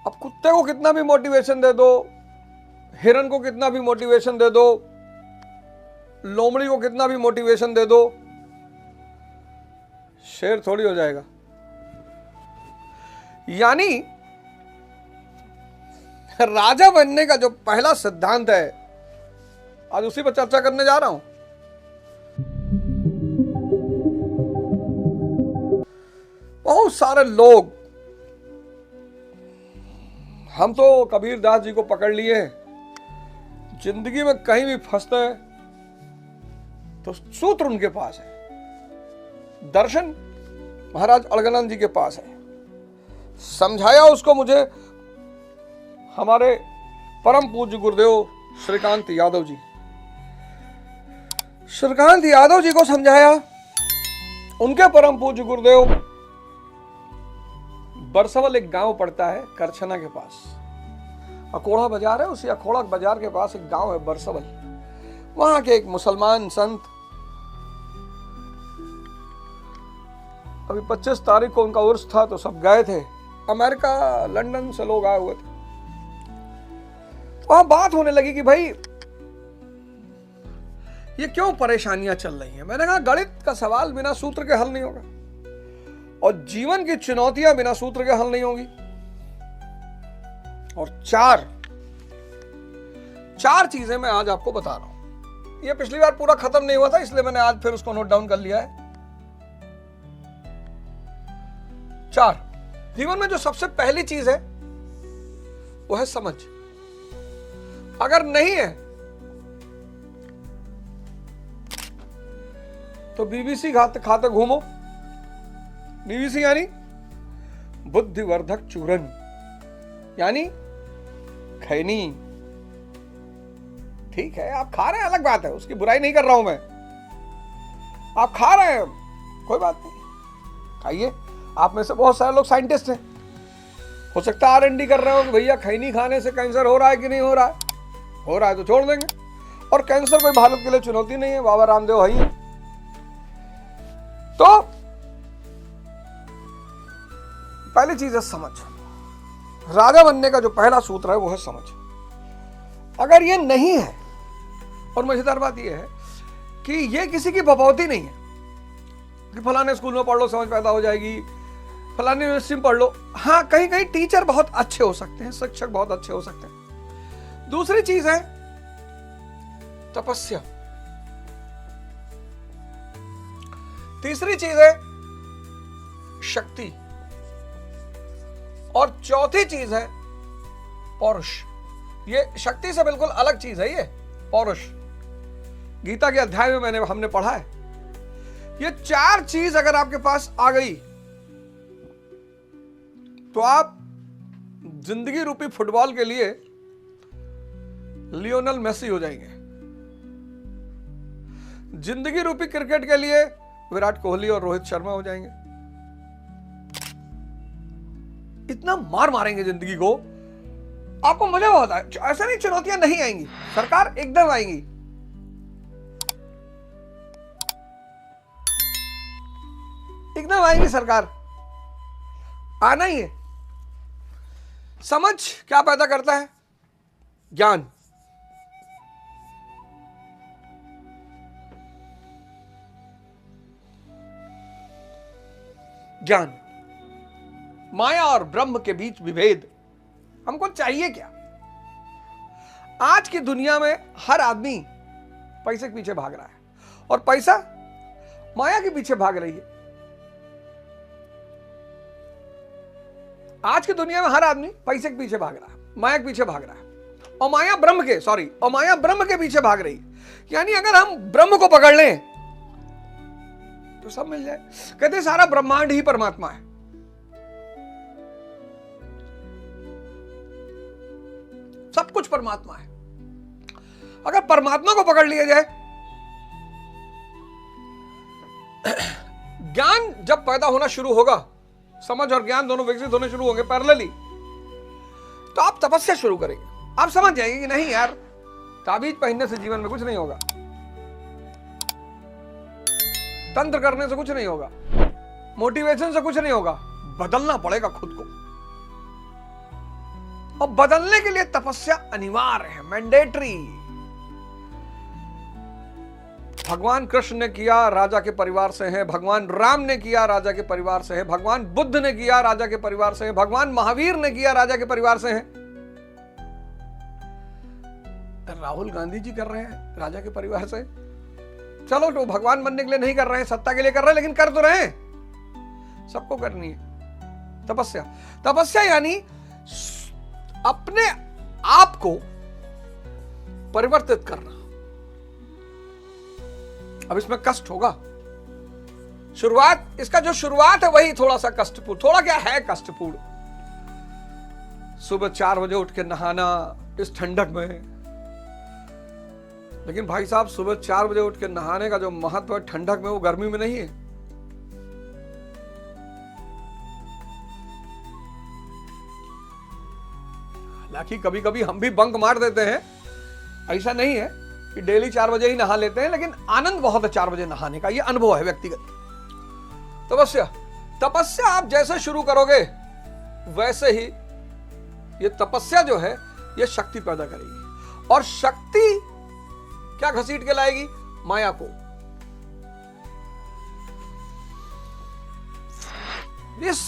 अब कुत्ते को कितना भी मोटिवेशन दे दो, हिरन को कितना भी मोटिवेशन दे दो, लोमड़ी को कितना भी मोटिवेशन दे दो, शेर थोड़ी हो जाएगा। यानी राजा बनने का जो पहला सिद्धांत है, आज उसी पर चर्चा करने जा रहा हूं। बहुत सारे लोग, हम तो कबीर दास जी को पकड़ लिए, जिंदगी में कहीं भी फंसते हैं तो सूत्र उनके पास है, दर्शन महाराज अड़गनाथ जी के पास है। समझाया उसको मुझे हमारे परम पूज्य गुरुदेव श्रीकांत यादव जी। श्रीकांत यादव जी को समझाया उनके परम पूज्य गुरुदेव। बरसवल एक गांव पड़ता है करछना के पास, अकोड़ा बाजार है, उसी अकोड़ा बाजार के पास एक गांव है बरसवल। वहां के एक मुसलमान संत, अभी 25 तारीख को उनका उर्स था तो सब गए थे, अमेरिका लंदन से लोग आए हुए थे। वहां बात होने लगी कि भाई ये क्यों परेशानियां चल रही हैं। मैंने कहा गणित का सवाल बिना सूत्र के हल नहीं होगा, और जीवन की चुनौतियां बिना सूत्र के हल नहीं होगी। और चार चीजें मैं आज आपको बता रहा हूं। ये पिछली बार पूरा खत्म नहीं हुआ था, इसलिए मैंने आज फिर उसको नोट डाउन कर लिया है। 4 जीवन में जो सबसे पहली चीज है वो है समझ। अगर नहीं है तो बीबीसी खाते घूमो। बीबीसी यानी बुद्धिवर्धक चूरन, यानी खैनी। ठीक है, आप खा रहे हैं, अलग बात है, उसकी बुराई नहीं कर रहा हूं मैं। आप खा रहे हैं, कोई बात नहीं, खाइए। आप में से बहुत सारे लोग साइंटिस्ट हैं, हो सकता है R&D कर रहे हो कि भैया खैनी खाने से कैंसर हो रहा है कि नहीं हो रहा है। हो रहा है तो छोड़ देंगे, और कैंसर कोई भारत के लिए चुनौती नहीं है, बाबा रामदेव है ही। तो पहली चीज है समझ। राजा बनने का जो पहला सूत्र है वो है समझ। अगर ये नहीं है, और मजेदार बात ये है कि ये किसी की बपौती नहीं है कि फलाने स्कूल में पढ़ लो समझ पैदा हो जाएगी, फलाने यूनिवर्सिटी में पढ़ लो। हाँ, कहीं कहीं टीचर बहुत अच्छे हो सकते हैं, शिक्षक बहुत अच्छे हो सकते हैं। दूसरी चीज है तपस्या। तीसरी चीज है शक्ति, और चौथी चीज है पौरुष। ये शक्ति से बिल्कुल अलग चीज है, ये पौरुष गीता के अध्याय में हमने पढ़ा है। ये 4 चीज अगर आपके पास आ गई तो आप जिंदगी रूपी फुटबॉल के लिए लियोनेल मेसी हो जाएंगे, जिंदगी रूपी क्रिकेट के लिए विराट कोहली और रोहित शर्मा हो जाएंगे। इतना मार मारेंगे जिंदगी को, आपको मजा बहुत आए। ऐसा नहीं चुनौतियां नहीं आएंगी, सरकार एकदम आएंगी। एकदम आएंगी सरकार, आना ही है। समझ क्या पैदा करता है? ज्ञान। ज्ञान, माया और ब्रह्म के बीच विभेद। हमको चाहिए क्या? आज की दुनिया में हर आदमी पैसे के पीछे भाग रहा है, और पैसा माया के पीछे भाग रही है। आज की दुनिया में हर आदमी पैसे के पीछे भाग रहा है, माया के पीछे भाग रहा है, और माया ब्रह्म के पीछे भाग रही है। यानी अगर हम ब्रह्म को पकड़ लें तो सब मिल जाए। कहते हैं सारा ब्रह्मांड ही परमात्मा है। सब कुछ परमात्मा है। अगर परमात्मा को पकड़ लिया जाए, ज्ञान जब पैदा होना शुरू होगा, समझ और ज्ञान दोनों विकसित होने शुरू होंगे पैरेलली, तो आप तपस्या शुरू करेंगे। आप समझ जाएंगे कि नहीं यार, ताबीज पहनने से जीवन में कुछ नहीं होगा, तंत्र करने से कुछ नहीं होगा, मोटिवेशन से कुछ नहीं होगा, बदलना पड़ेगा खुद को। और बदलने के लिए तपस्या अनिवार्य है, मैंडेटरी। भगवान कृष्ण ने किया, राजा के परिवार से हैं। भगवान राम ने किया, राजा के परिवार से हैं। भगवान बुद्ध ने किया, राजा के परिवार से हैं। भगवान महावीर ने किया, राजा के परिवार से हैं। राहुल गांधी जी कर रहे हैं, राजा के परिवार से। चलो, तो भगवान बनने के लिए नहीं कर रहे हैं, सत्ता के लिए कर रहे हैं, लेकिन कर तो रहे हैं। सबको करनी है तपस्या। तपस्या यानी अपने आप को परिवर्तित करना। अब इसमें कष्ट होगा। शुरुआत, इसका जो शुरुआत है वही थोड़ा सा कष्टपूर्ण। थोड़ा क्या है कष्टपूर्ण? सुबह 4 बजे उठ के नहाना इस ठंडक में। लेकिन भाई साहब, सुबह 4 बजे उठ के नहाने का जो महत्व है ठंडक में, वो गर्मी में नहीं है। हालांकि कभी कभी हम भी बंक मार देते हैं, ऐसा नहीं है कि डेली 4 बजे ही नहा लेते हैं, लेकिन आनंद बहुत है 4 बजे नहाने का। ये अनुभव है व्यक्तिगत। तपस्या आप जैसे शुरू करोगे वैसे ही ये तपस्या जो है ये शक्ति पैदा करेगी। और शक्ति क्या घसीट के लाएगी? माया को। इस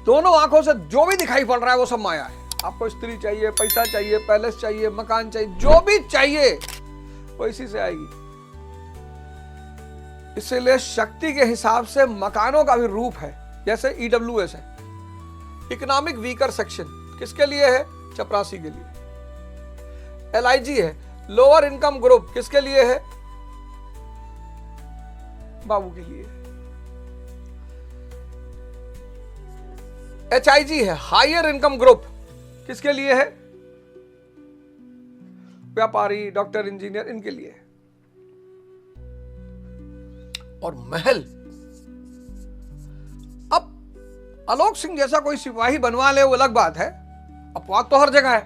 दोनों आंखों से जो भी दिखाई पड़ रहा है वो सब माया है। आपको स्त्री चाहिए, पैसा चाहिए, पैलेस चाहिए, मकान चाहिए, जो भी चाहिए वो इसी से आएगी। इसलिए शक्ति के हिसाब से मकानों का भी रूप है। जैसे EWS है, इकोनॉमिक वीकर सेक्शन, किसके लिए है? चपरासी के लिए। LIG है, लोअर इनकम ग्रुप, किसके लिए है? बाबू के लिए। HIG है, हायर इनकम ग्रुप, किसके लिए है? व्यापारी, डॉक्टर, इंजीनियर, इनके लिए है। और महल, अब आलोक सिंह जैसा कोई सिपाही बनवा ले वो अलग बात है, अपवाद तो हर जगह है।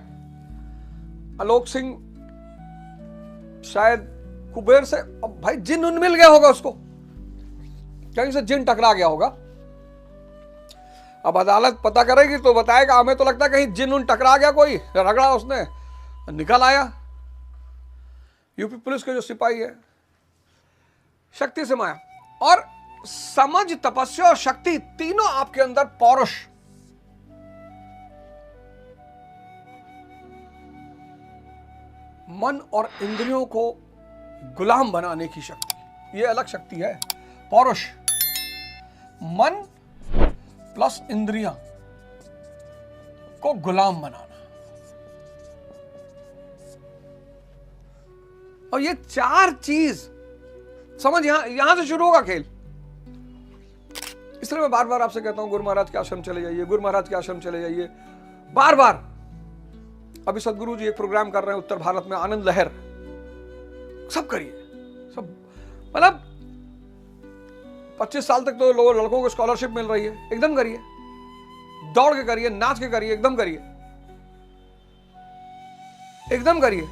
आलोक सिंह शायद कुबेर से, अब भाई जिन उन मिल गया होगा उसको, कहीं से जिन टकरा गया होगा। अब अदालत पता करेगी तो बताएगा। हमें तो लगता है कहीं जिन उन टकरा गया, कोई रगड़ा उसने निकल आया। यूपी पुलिस के जो सिपाही है, शक्ति से माया और समझ, तपस्या और शक्ति तीनों आपके अंदर पौरुष, मन और इंद्रियों को गुलाम बनाने की शक्ति, यह अलग शक्ति है। पौरुष, मन प्लस इंद्रियां को गुलाम बनाना। और ये 4 चीज समझ, यहां से शुरू होगा खेल। इसलिए मैं बार बार आपसे कहता हूं, गुरु महाराज के आश्रम चले जाइए, गुरु महाराज के आश्रम चले जाइए, बार बार। अभी सदगुरु जी एक प्रोग्राम कर रहे हैं उत्तर भारत में, आनंद लहर। सब करिए, सब, मतलब 25 साल तक तो लड़कों को स्कॉलरशिप मिल रही है, एकदम करिए, दौड़ के करिए, नाच के करिए, एकदम करिए, एकदम करिए।